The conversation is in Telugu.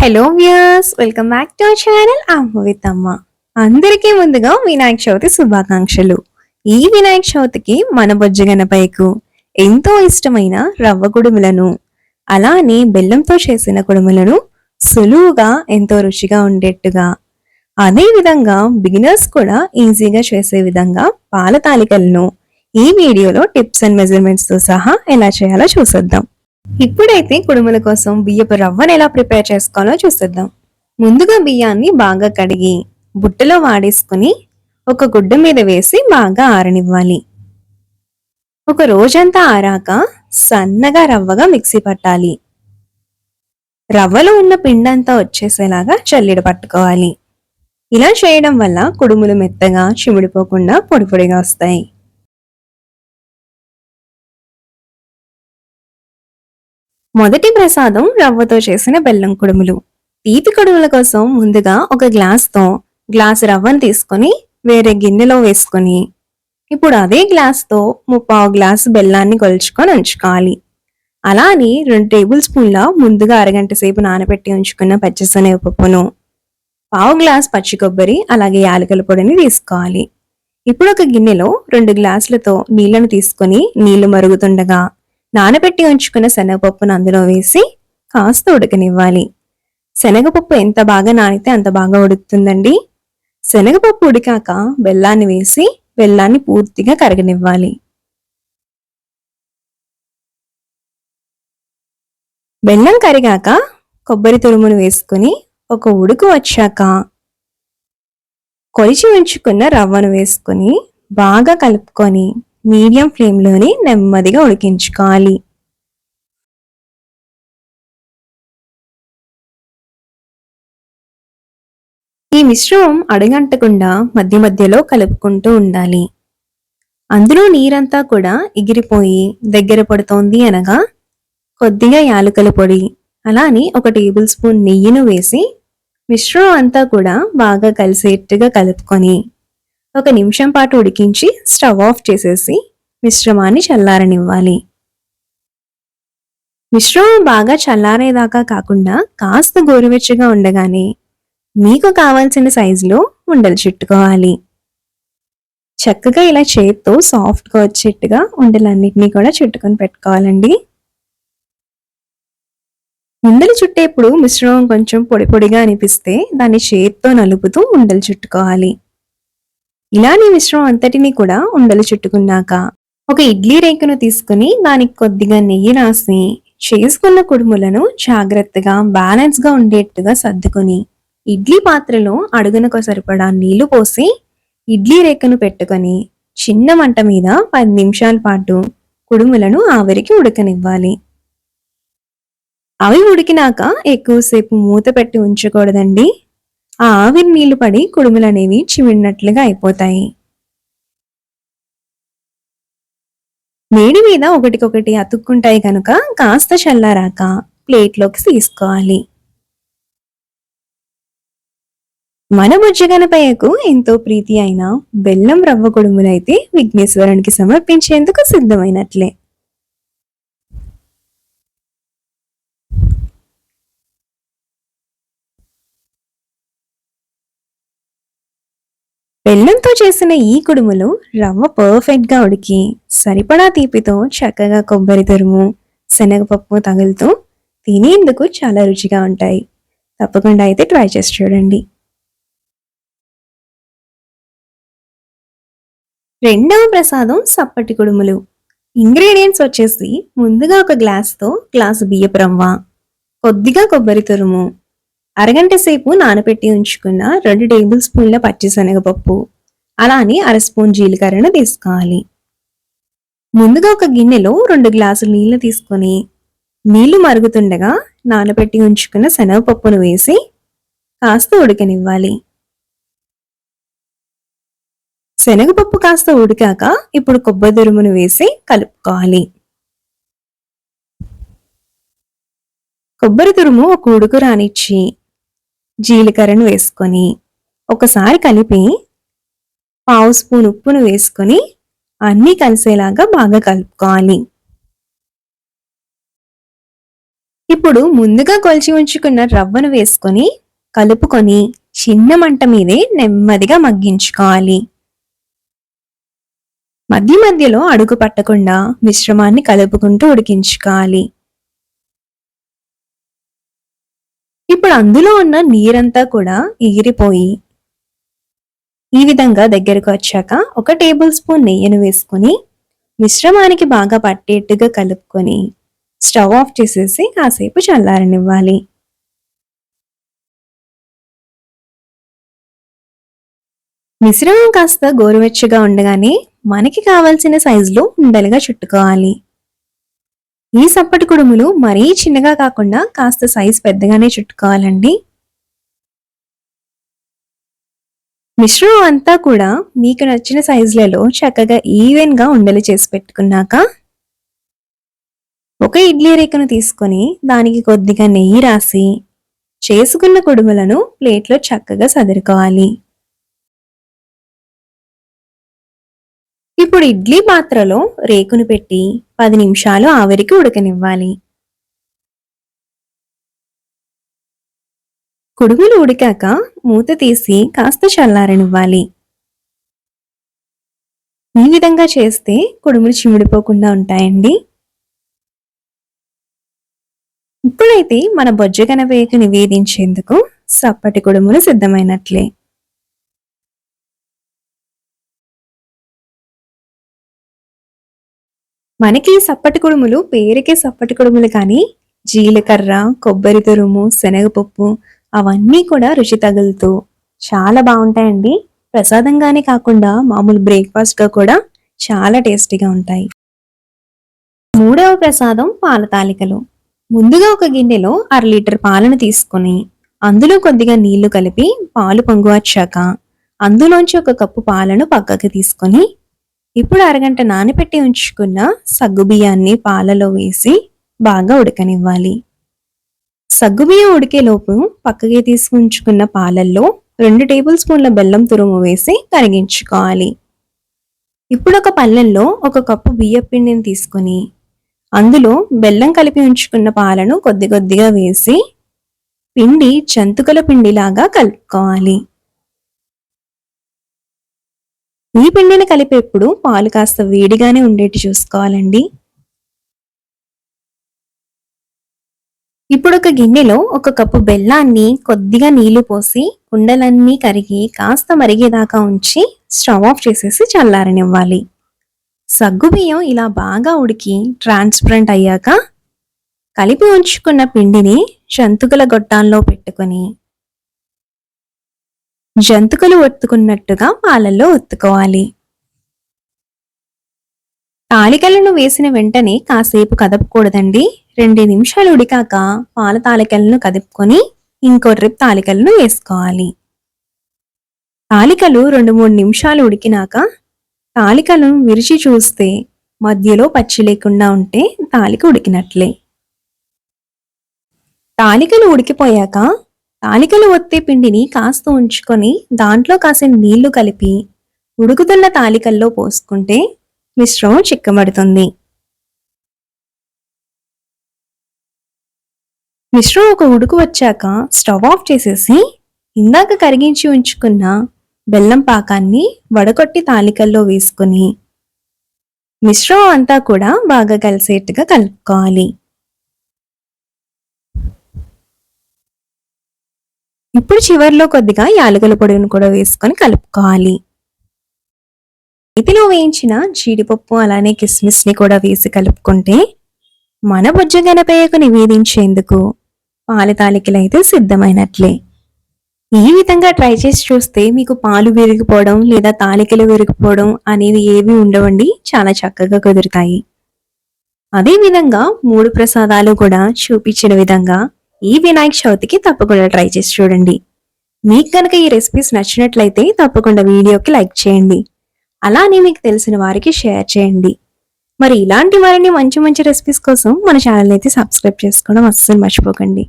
Hello viewers, welcome back to our channel అమ్మ విత్ అమ్మ. అందరికీ ముందుగా వినాయక చవితి శుభాకాంక్షలు. ఈ వినాయక చవితికి మన బొజ్జ గణపయ్యకు ఎంతో ఇష్టమైన రవ్వ కుడుములను, అలానే బెల్లంతో చేసిన కుడుములను సులువుగా ఎంతో రుచిగా ఉండేట్టుగా, అదే విధంగా బిగినర్స్ కూడా ఈజీగా చేసే విధంగా పాల తాలికలను ఈ వీడియోలో టిప్స్ అండ్ మెజర్మెంట్స్ తో సహా ఎలా చేయాలో చూసేద్దాం. ఇప్పుడైతే కుడుముల కోసం బియ్యపు రవ్వను ఎలా ప్రిపేర్ చేసుకోవాలో చూసేద్దాం. ముందుగా బియ్యాన్ని బాగా కడిగి బుట్టలో వాడేసుకుని ఒక గుడ్డ మీద వేసి బాగా ఆరనివ్వాలి. ఒక రోజంతా ఆరాక సన్నగా రవ్వగా మిక్సీ పట్టాలి. రవ్వలో ఉన్న పిండంతా వచ్చేసేలాగా చల్లిడ పట్టుకోవాలి. ఇలా చేయడం వల్ల కుడుములు మెత్తగా చిమిడిపోకుండా పొడి పొడిగా వస్తాయి. మొదటి ప్రసాదం రవ్వతో చేసిన బెల్లం కుడుములు. తీపి కుడుముల కోసం ముందుగా ఒక గ్లాస్ రవ్వను తీసుకొని వేరే గిన్నెలో వేసుకొని ఇప్పుడు అదే గ్లాస్తో 3/4 గ్లాసు బెల్లాన్ని కొలుచుకొని ఉంచుకోవాలి. అలానే 2 టేబుల్ స్పూన్ల ముందుగా అరగంట సేపు నానబెట్టి ఉంచుకున్న పచ్చిశనగపప్పును, 1/4 గ్లాస్ పచ్చి కొబ్బరి, అలాగే యాలకుల పొడిని తీసుకోవాలి. ఇప్పుడు ఒక గిన్నెలో 2 గ్లాసులతో నీళ్లను తీసుకొని నీళ్లు మరుగుతుండగా నానబెట్టి ఉంచుకున్న శనగపప్పును అందులో వేసి కాస్త ఉడకనివ్వాలి. శనగపప్పు ఎంత బాగా నానితే అంత బాగా ఉడుకుతుందండి. శనగపప్పు ఉడికాక బెల్లాన్ని వేసి బెల్లాన్ని పూర్తిగా కరగనివ్వాలి. బెల్లం కరిగాక కొబ్బరి తురుమును వేసుకుని ఒక ఉడుకు వచ్చాక కొలిచి ఉంచుకున్న రవ్వను వేసుకుని బాగా కలుపుకొని మీడియం ఫ్లేమ్లోని నెమ్మదిగా ఉడికించుకోవాలి. ఈ మిశ్రమం అడుగంటకుండా మధ్య మధ్యలో కలుపుకుంటూ ఉండాలి. అందులో నీరంతా కూడా ఎగిరిపోయి దగ్గర పడుతోంది అనగా కొద్దిగా యాలకుల పొడి, అలానే ఒక టేబుల్ స్పూన్ నెయ్యిను వేసి మిశ్రమం అంతా కూడా బాగా కలిసేట్టుగా కలుపుకొని 1 నిమిషం పాటు ఉడికించి స్టవ్ ఆఫ్ చేసేసి మిశ్రమాన్ని చల్లారనివ్వాలి. మిశ్రమం బాగా చల్లారేదాకా కాకుండా కాస్త గోరువెచ్చగా ఉండగానే మీకు కావాల్సిన సైజులో ఉండలు చుట్టుకోవాలి. చక్కగా ఇలా చేత్తో సాఫ్ట్గా వచ్చేట్టుగా ఉండలన్నిటినీ కూడా చుట్టుకొని పెట్టుకోవాలండి. ఉండలు చుట్టేప్పుడు మిశ్రమం కొంచెం పొడి పొడిగా అనిపిస్తే దాన్ని చేత్తో నలుపుతూ ఉండలు చుట్టుకోవాలి. ఇలానే మిశ్రమం అంతటినీ కూడా ఉండలు చుట్టుకున్నాక ఒక ఇడ్లీ రేకును తీసుకుని దానికి కొద్దిగా నెయ్యి రాసి చేసుకున్న కుడుములను జాగ్రత్తగా బ్యాలెన్స్గా ఉండేట్టుగా సర్దుకొని ఇడ్లీ పాత్రలో అడుగునకు సరిపడా నీళ్లు పోసి ఇడ్లీ రేకును పెట్టుకొని చిన్న మంట మీద 10 నిమిషాల పాటు కుడుములను ఆవిరికి ఉడకనివ్వాలి. అవి ఉడికినాక ఎక్కువసేపు మూత పెట్టి ఉంచకూడదండి. ఆ ఆవిరి నీళ్లు పడి కుడుములనేవి చిమిడినట్లుగా అయిపోతాయి. వేడి మీద ఒకటికొకటి అతుక్కుంటాయి కనుక కాస్త చల్లారాక ప్లేట్లోకి తీసుకోవాలి. మన బుజ్జగనపయ్యకు ఎంతో ప్రీతి అయిన బెల్లం రవ్వ కుడుములైతే విఘ్నేశ్వరునికి సమర్పించేందుకు సిద్ధమైనట్లే. బెల్లంతో చేసిన ఈ కుడుములు రవ్వ పర్ఫెక్ట్గా ఉడికి సరిపడా తీపితో చక్కగా కొబ్బరి తురుము, శనగపప్పు తగులుతూ తినేందుకు చాలా రుచిగా ఉంటాయి. తప్పకుండా అయితే ట్రై చేసి చూడండి. రెండవ ప్రసాదం సప్పటి కుడుములు. ఇంగ్రీడియంట్స్ వచ్చేసి ముందుగా ఒక గ్లాసు బియ్యపు రవ్వ, కొద్దిగా కొబ్బరి తురుము, అరగంట సేపు నానబెట్టి ఉంచుకున్న 2 టేబుల్ స్పూన్ల పచ్చిశనగపప్పు, అలానే 1/2 స్పూన్ జీలకర్రను తీసుకోవాలి. ముందుగా ఒక గిన్నెలో 2 గ్లాసులు నీళ్లు తీసుకొని నీళ్లు మరుగుతుండగా నానబెట్టి ఉంచుకున్న శనగపప్పును వేసి కాస్త ఉడకనివ్వాలి. శనగపప్పు కాస్త ఉడికాక ఇప్పుడు కొబ్బరి తురుమును వేసి కలుపుకోవాలి. కొబ్బరి తురుము ఒక ఉడుకు రానిచ్చి జీలకర్రను వేసుకొని ఒకసారి కలిపి 1/2 స్పూన్ ఉప్పును వేసుకొని అన్నీ కలిసేలాగా బాగా కలుపుకోవాలి. ఇప్పుడు ముందుగా కొలిచి ఉంచుకున్న రవ్వను వేసుకొని కలుపుకొని చిన్న మంట మీదే నెమ్మదిగా మగ్గించుకోవాలి. మధ్య మధ్యలో అడుగు పట్టకుండా మిశ్రమాన్ని కలుపుకుంటూ ఉడికించుకోవాలి. ఇప్పుడు అందులో ఉన్న నీరంతా కూడా ఎగిరిపోయి ఈ విధంగా దగ్గరకు వచ్చాక 1 టేబుల్ స్పూన్ నెయ్యిని వేసుకొని మిశ్రమానికి బాగా పట్టేట్టుగా కలుపుకొని స్టవ్ ఆఫ్ చేసేసి కాసేపు చల్లారనివ్వాలి. మిశ్రమం కాస్త గోరువెచ్చగా ఉండగానే మనకి కావలసిన సైజులో ఉండలుగా చుట్టుకోవాలి. ఈ సప్పటి కుడుములు మరీ చిన్నగా కాకుండా కాస్త సైజు పెద్దగానే చుట్టుకోవాలండి. మిశ్రమం అంతా కూడా మీకు నచ్చిన సైజులలో చక్కగా ఈవెన్గా ఉండలు చేసి పెట్టుకున్నాక ఒక ఇడ్లీ రేకును తీసుకొని దానికి కొద్దిగా నెయ్యి రాసి చేసుకున్న కుడుములను ప్లేట్లో చక్కగా సదురుకోవాలి. ఇప్పుడు ఇడ్లీ పాత్రలో రేకును పెట్టి 10 నిమిషాలు ఆవిరికి ఉడకనివ్వాలి. కుడుములు ఉడికాక మూత తీసి కాస్త చల్లారనివ్వాలి. ఈ విధంగా చేస్తే కుడుములు చిమిడిపోకుండా ఉంటాయండి. ఇప్పుడైతే మన బొజ్జ గణపయ్యకు నివేదించేందుకు సప్పటి కుడుములు సిద్ధమైనట్లే. మనకి సప్పటి కుడుములు పేరుకే సప్పటి కుడుములు కానీ జీలకర్ర, కొబ్బరి తురుము, శనగపప్పు అవన్నీ కూడా రుచి తగులుతూ చాలా బాగుంటాయండి. ప్రసాదంగానే కాకుండా మామూలు బ్రేక్ఫాస్ట్గా కూడా చాలా టేస్టీగా ఉంటాయి. మూడవ ప్రసాదం పాల తాలికలు. ముందుగా ఒక గిన్నెలో 1/2 లీటర్ పాలను తీసుకొని అందులో కొద్దిగా నీళ్లు కలిపి పాలు పొంగు వచ్చాక అందులోంచి 1 కప్పు పాలను పక్కకి తీసుకొని ఇప్పుడు అరగంట నానబెట్టి ఉంచుకున్న సగ్గుబియ్యాన్ని పాలలో వేసి బాగా ఉడకనివ్వాలి. సగ్గుబియ్యం ఉడికేలోపు పక్కకి తీసుకుంచుకున్న పాలల్లో 2 టేబుల్ స్పూన్ల బెల్లం తురుము వేసి కరిగించుకోవాలి. ఇప్పుడు ఒక పళ్ళెంలో 1 కప్పు బియ్యం పిండిని తీసుకొని అందులో బెల్లం కలిపి ఉంచుకున్న పాలను కొద్ది కొద్దిగా వేసి పిండి జంతుకల పిండిలాగా కలుపుకోవాలి. ఈ పిండిని కలిపేప్పుడు పాలు కాస్త వేడిగానే ఉండేట్టు చూసుకోవాలండి. ఇప్పుడు ఒక గిన్నెలో 1 కప్పు బెల్లాన్ని కొద్దిగా నీళ్లు పోసి ఉండలన్నీ కరిగి కాస్త మరిగేదాకా ఉంచి స్టవ్ ఆఫ్ చేసేసి చల్లారనివ్వాలి. సగ్గుబియ్యం ఇలా బాగా ఉడికి ట్రాన్స్పరెంట్ అయ్యాక కలిపి ఉంచుకున్న పిండిని జంతుకుల గొట్టాల్లో పెట్టుకొని జంతుకులు ఒత్తుకున్నట్టుగా పాలల్లో ఒత్తుకోవాలి. తాలికలను వేసిన వెంటనే కాసేపు కదపకూడదండి. 2 నిమిషాలు ఉడికాక పాల తాలికలను కదుపుకొని ఇంకో ట్రిప్ తాలికలను వేసుకోవాలి. తాలికలు 2-3 నిమిషాలు ఉడికినాక తాలికలను విరిచి చూస్తే మధ్యలో పచ్చి లేకుండా ఉంటే తాలిక ఉడికినట్లే. తాలికలు ఉడికిపోయాక తాలికలు ఒత్తే పిండిని కాస్త ఉంచుకొని దాంట్లో కాసిన నీళ్లు కలిపి ఉడుకుతున్న తాలికల్లో పోసుకుంటే మిశ్రమం చిక్కబడుతుంది. మిశ్రమం ఒక ఉడుకు వచ్చాక స్టవ్ ఆఫ్ చేసేసి ఇందాక కరిగించి ఉంచుకున్న బెల్లం పాకాన్ని వడకొట్టి తాలికల్లో వేసుకుని మిశ్రమం అంతా కూడా బాగా కలిసేట్టుగా కలుపుకోవాలి. ఇప్పుడు చివర్లో కొద్దిగా యాలకుల పొడిని కూడా వేసుకొని కలుపుకోవాలి. ఇతిలో వేయించిన జీడిపప్పు అలానే కిస్మిస్ ని కూడా వేసి కలుపుకుంటే మన బొజ్జ గణపయ్యకు నివేదించేందుకు పాల తాలికలు అయితే సిద్ధమైనట్లే. ఈ విధంగా ట్రై చేసి చూస్తే మీకు పాలు విరిగిపోవడం లేదా తాలికలు విరిగిపోవడం అనేవి ఏవి ఉండవండి, చాలా చక్కగా కుదురుతాయి. అదే విధంగా 3 ప్రసాదాలు కూడా చూపించిన విధంగా ఈ వినాయక చవితికి తప్పకుండా ట్రై చేసి చూడండి. మీకు కనుక ఈ రెసిపీస్ నచ్చినట్లయితే తప్పకుండా వీడియోకి లైక్ చేయండి. అలానే మీకు తెలిసిన వారికి షేర్ చేయండి. మరి ఇలాంటి మరిన్ని మంచి మంచి రెసిపీస్ కోసం మన ఛానల్ అయితే సబ్స్క్రైబ్ చేసుకోవడం అస్సలు మర్చిపోకండి.